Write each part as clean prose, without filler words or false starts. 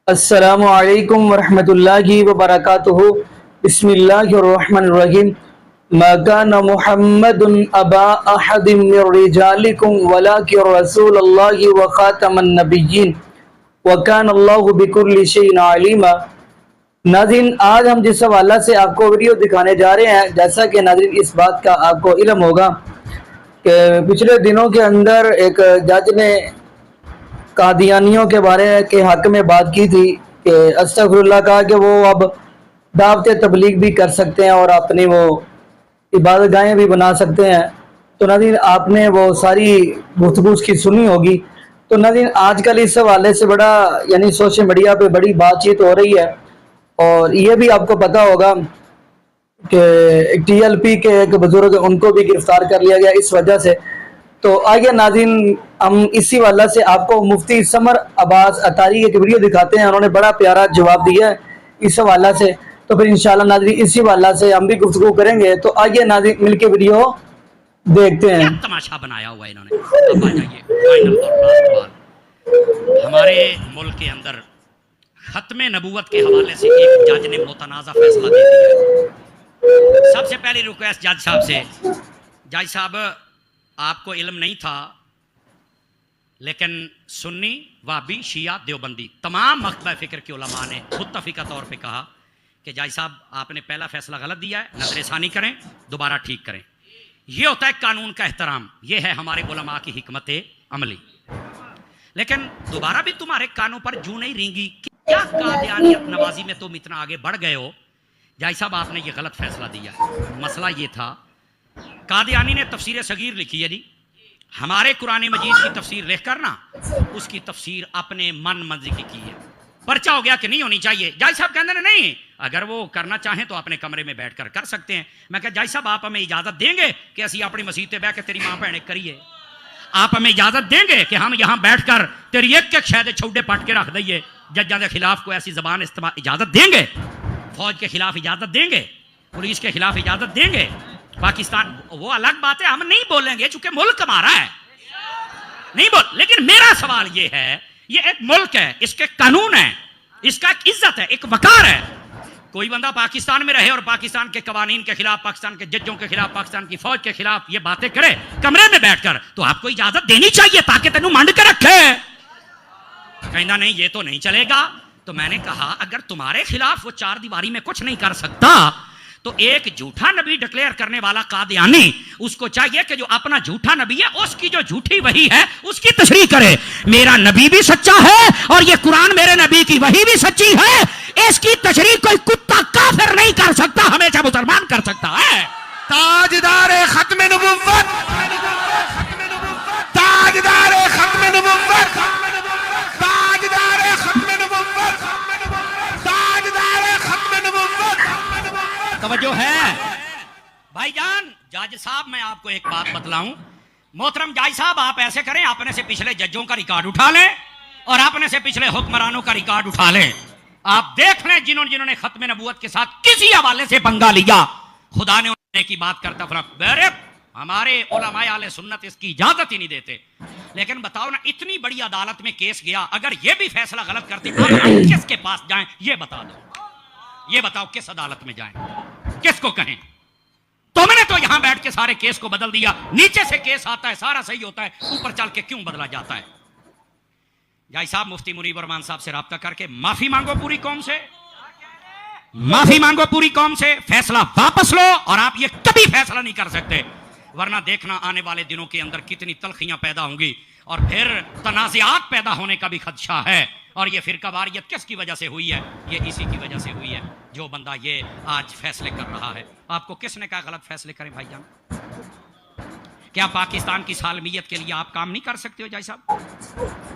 अस्सलामु अलैकुम वरहमतुल्लाहि वबरकातुहू। बिस्मिल्लाहिर्रहमानिर्रहीम। मा काना मुहम्मदुन अबा अहदिम मिर रिजालिकुम वलाकिन रसूलुल्लाहि व खातमन नबिय्यीन व कानल्लाहु बिकुल्लि शैइन अलीमा। नाज़रीन, आज हम जिस हवाला से आपको वीडियो दिखाने जा रहे हैं, जैसा कि नाज़रीन इस बात का आपको इल्म होगा कि पिछले दिनों के अंदर एक जज ने कादियानियों के बारे के हक में बात की थी कि अस्तगफिरुल्लाह, कहा कि वो अब दावत तबलीग भी कर सकते हैं और अपनी वो इबादतगाहें भी बना सकते हैं। तो नाज़रीन, आपने वो सारी गुफ्तगू की सुनी होगी। तो नाज़रीन, आजकल इस हवाले से बड़ा यानी सोशल मीडिया पे बड़ी बातचीत हो रही है और ये भी आपको पता होगा कि टीएलपी के एक बुजुर्ग, उनको भी गिरफ्तार कर लिया गया इस वजह से। तो आइए नाज़रीन, हम इसी वाला से आपको मुफ्ती समर अब्बास अतारी एक वीडियो दिखाते हैं। उन्होंने बड़ा प्यारा जवाब दिया है इस हवाला से। तो फिर इंशाल्लाह नाज़रीन इसी वाला से हम भी गुफ्तगू करेंगे। तो आइए नाज़रीन मिलके वीडियो देखते हैं। क्या तमाशा बनाया हुआ है इन्होंने। अब आ जाइए फाइनल और लास्ट सवाल। हमारे मुल्क के अंदर खत्म नबूवत के हवाले से एक जज ने मुतनाज़ा फैसला दे दिया है। सबसे पहली रिक्वेस्ट जज साहब से, जज साहब आपको इल्म नहीं था, लेकिन सुन्नी वाबी शिया देवबंदी तमाम मकतबा फ़िक्र के उलमा ने मुत्तफ़िका तौर पे कहा कि जज साहब आपने पहला फैसला गलत दिया है, नज़रसानी करें, दोबारा ठीक करें। ये होता है कानून का एहतराम, ये है हमारे उलमा की हिकमत अमली। लेकिन दोबारा भी तुम्हारे कानों पर जू नहीं रेंगी। क्या कादियानियत नवाजी में तुम इतना आगे बढ़ गए हो? जज साहब आपने ये गलत फैसला दिया। मसला ये था, कादियानी ने तफसीर सगीर लिखी है जी, हमारे कुरान मजीद की तफसीर लिख कर ना उसकी तफसीर अपने मन मर्जी की है। पर्चा हो गया कि नहीं होनी चाहिए। जज साहब कहते हैं नहीं, अगर वो करना चाहें तो अपने कमरे में बैठकर कर सकते हैं। मैं कहा जज साहब आप हमें इजाजत देंगे कि असं अपनी मसीह से बह के तेरी मां भैन करिए? आप हमें इजाजत देंगे कि हम यहाँ बैठकर तेरी एक शायद छौडे पट के रख दईए? जज्जा के खिलाफ कोई ऐसी जबान इस्तेमाल इजाजत देंगे? फौज के खिलाफ इजाजत देंगे? पुलिस के खिलाफ इजाजत देंगे? पाकिस्तान वो अलग बात है, हम नहीं बोलेंगे चूंकि मुल्क हमारा है, नहीं बोल। लेकिन मेरा सवाल ये है, ये एक मुल्क है, इसके कानून है, इसका एक इज्जत है, एक वकार है। कोई बंदा पाकिस्तान में रहे और पाकिस्तान के कवानीन के खिलाफ, पाकिस्तान के जजों के खिलाफ, पाकिस्तान की फौज के खिलाफ ये बातें करे कमरे में बैठकर, तो आपको इजाजत देनी चाहिए ताकि तेनू मंड के रखे। कहना नहीं ये तो नहीं चलेगा। तो मैंने कहा अगर तुम्हारे खिलाफ वो चार दीवारी में कुछ नहीं कर सकता तो एक झूठा नबी डिक्लेयर करने वाला कादियानी, उसको चाहिए कि जो अपना झूठा नबी है उसकी जो झूठी वही है उसकी तशरीह करे। मेरा नबी भी सच्चा है और ये कुरान मेरे नबी की वही भी सच्ची है, इसकी तशरीह कोई कुत्ता काफिर नहीं कर सकता, हमेशा मुसलमान कर सकता है। ताजदार खत्म नबुव्वत, ताजदार खत्म नबुव्वत, ताजदार खत्म नबुव्वत, ताजदार खत्म नबुव्वत। तवज्जो है भाईजान। जज साहब मैं आपको एक बात बतलाऊं, मोहतरम जज साहब आप ऐसे करें, अपने से पिछले जजों का रिकॉर्ड उठा लें और अपने से पिछले हुक्मरानों का रिकॉर्ड उठा लें। आप देख लें जिन्होंने खत्म नबूवत के साथ किसी हवाले से पंगा लिया, खुदा ने उन्हें की बात करता फरा हमारे उलमाए आले सुन्नत इसकी इजाजत ही नहीं देते। लेकिन बताओ ना, इतनी बड़ी अदालत में केस गया, अगर ये भी फैसला गलत करते आप किसके पास जाएं ये बता दो। ये बताओ किस अदालत में जाएं, किसको कहें? तुमने तो यहां बैठ के सारे केस को बदल दिया। नीचे से केस आता है सारा सही होता है, ऊपर चल के क्यों बदला जाता है? जज साहब मुफ्ती मुनीब रहमान साहब से राब्ता करके माफी मांगो पूरी कौम से, माफी मांगो पूरी कौम से, फैसला वापस लो। और आप ये कभी फैसला नहीं कर सकते, वरना देखना आने वाले दिनों के अंदर कितनी तलखियां पैदा होंगी और फिर तनाज़ात पैदा होने का भी खदशा है। और ये फिरकावारियत किसकी वजह से हुई है? ये इसी की वजह से हुई है जो बंदा ये आज फैसले कर रहा है। आपको किसने कहा गलत फैसले करें भाईजान? क्या पाकिस्तान की सालमियत के लिए आप काम नहीं कर सकते हो? जय साहब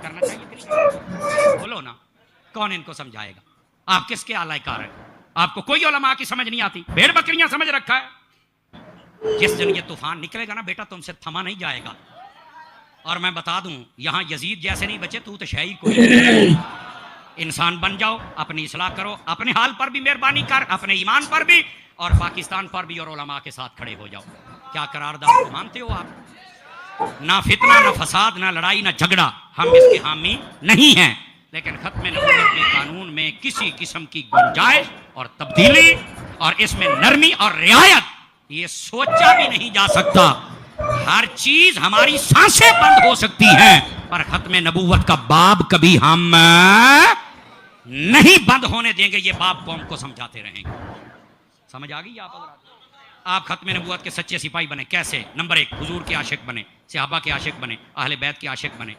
करना चाहिए कि नहीं? बोलो ना, कौन इनको समझाएगा? आप किसके आलाकार हैं? आपको कोई उलमा की समझ नहीं आती, भेड़ बकरियां समझ रखा है। जिस दिन ये तूफान निकलेगा ना बेटा, तुमसे थमा नहीं जाएगा। और मैं बता दूं, यहां यजीद जैसे नहीं बचे, तू तो शाही कोई नहीं। इंसान बन जाओ, अपनी इस्लाह करो, अपने हाल पर भी मेहरबानी कर, अपने ईमान पर भी और पाकिस्तान पर भी, और उलमा के साथ खड़े हो जाओ। क्या करारदाद को मानते हो आप? ना फितना, ना फसाद, ना लड़ाई, ना झगड़ा, हम इसके हामी नहीं हैं। लेकिन खत्म नबूवत में कानून किसी किस्म की गुंजाइश और तब्दीली और इसमें नरमी और रियायत ये सोचा भी नहीं जा सकता। हर चीज हमारी सांसें बंद हो सकती हैं, पर खत्म नबूवत का बाब कभी हम नहीं बंद होने देंगे। ये बाप कौम को समझाते रहेंगे। समझ आ गई आप खत्म नबूवत के सच्चे सिपाही बने कैसे? नंबर 1, हुजूर के आशिक बने, सहाबा के आशिक बने, अहले बैत के आशिक बने,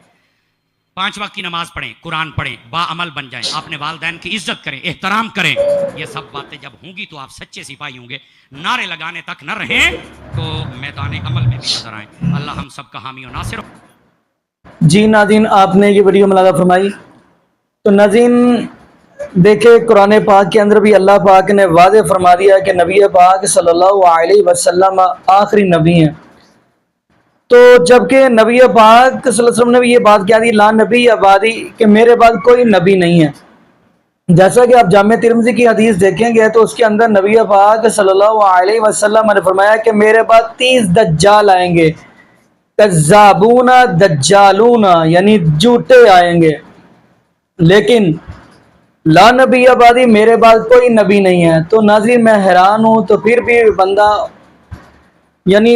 5 वक्त की नमाज पढ़ें, कुरान पढ़ें, बाअमल बन जाएं, अपने वालिदैन की इज्जत करें, एहतराम करें। ये सब बातें जब होंगी तो आप सच्चे सिपाही होंगे। नारे लगाने तक न रहें तो मैदान अमल में भी नजर आए। अल्लाह हम सब का हामी और नासिर। जी नाज़रीन, आपने ये वीडियो मुलाज़ा फरमाई। तो नाज़रीन देखे, कुरान पाक के अंदर भी अल्लाह पाक ने वाज़े फरमा दिया कि नबी पाक सल्लल्लाहु अलैहि वसल्लम आखिरी नबी हैं। तो जबकि नबी पाक सल्लल्लाहु अलैहि वसल्लम ने भी ये बात क्या दी, ला नबी आबादी, कि मेरे बाद कोई नबी नहीं है। जैसा कि आप जामे तिरमिज़ी की हदीस देखेंगे तो उसके अंदर नबी पाक सल्लल्लाहु अलैहि वसल्लम ने फरमाया कि मेरे बाद 30 दज्जाल आएंगे, कज़्ज़ाबूना दज्जालूना, यानी झूठे आएंगे। लेकिन ला नबी आबादी, मेरे बाद कोई नबी नहीं है। तो नाज़रीन मैं हैरान हूँ। तो फिर भी बंदा यानी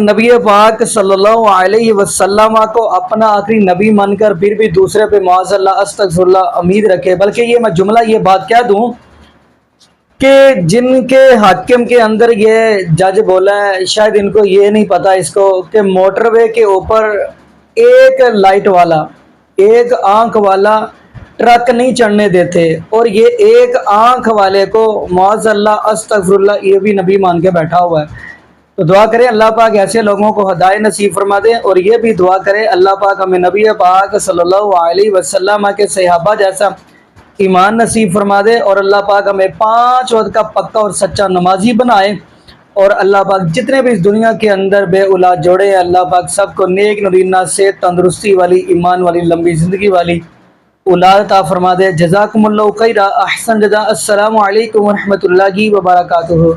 नबी पाक सल्लल्लाहु अलैहि वसल्लम को अपना आखिरी नबी मानकर फिर भी दूसरे पे माज़अल्लाह अस्तग़फिरुल्लाह उम्मीद रखे। बल्कि ये मैं जुमला ये बात कह दूँ कि जिनके हाकिम के अंदर ये जज बोला है, शायद इनको ये नहीं पता इसको कि मोटरवे के ऊपर एक लाइट वाला, एक आंख वाला ट्रक नहीं चढ़ने देते, और ये एक आंख वाले को माज़अल्लाह अस्तग़फिरुल्लाह ये भी नबी मान के बैठा हुआ है। तो दुआ करें अल्लाह पाक ऐसे लोगों को हिदायत नसीब फरमा दे, और ये भी दुआ करें अल्लाह पाक हमें नबी पाक सल्लल्लाहु अलैहि वसल्लम के सहाबा जैसा ईमान नसीब फरमा दे, और अल्लाह पाक हमें 5 वक्त का पक्का और सच्चा नमाजी बनाए। और अल्लाह पाक जितने भी इस दुनिया के अंदर बे औलाद जोड़े हैं, अल्लाह पाक सबको नेक नरीना से तंदुरुस्ती वाली, ईमान वाली, लंबी ज़िंदगी वाली औलाद अता फरमा दे। जज़ाकुमुल्लाहु खैरा, अहसन जज़ा। अस्सलामु अलैकुम व रहमतुल्लाहि व बरकातुहू।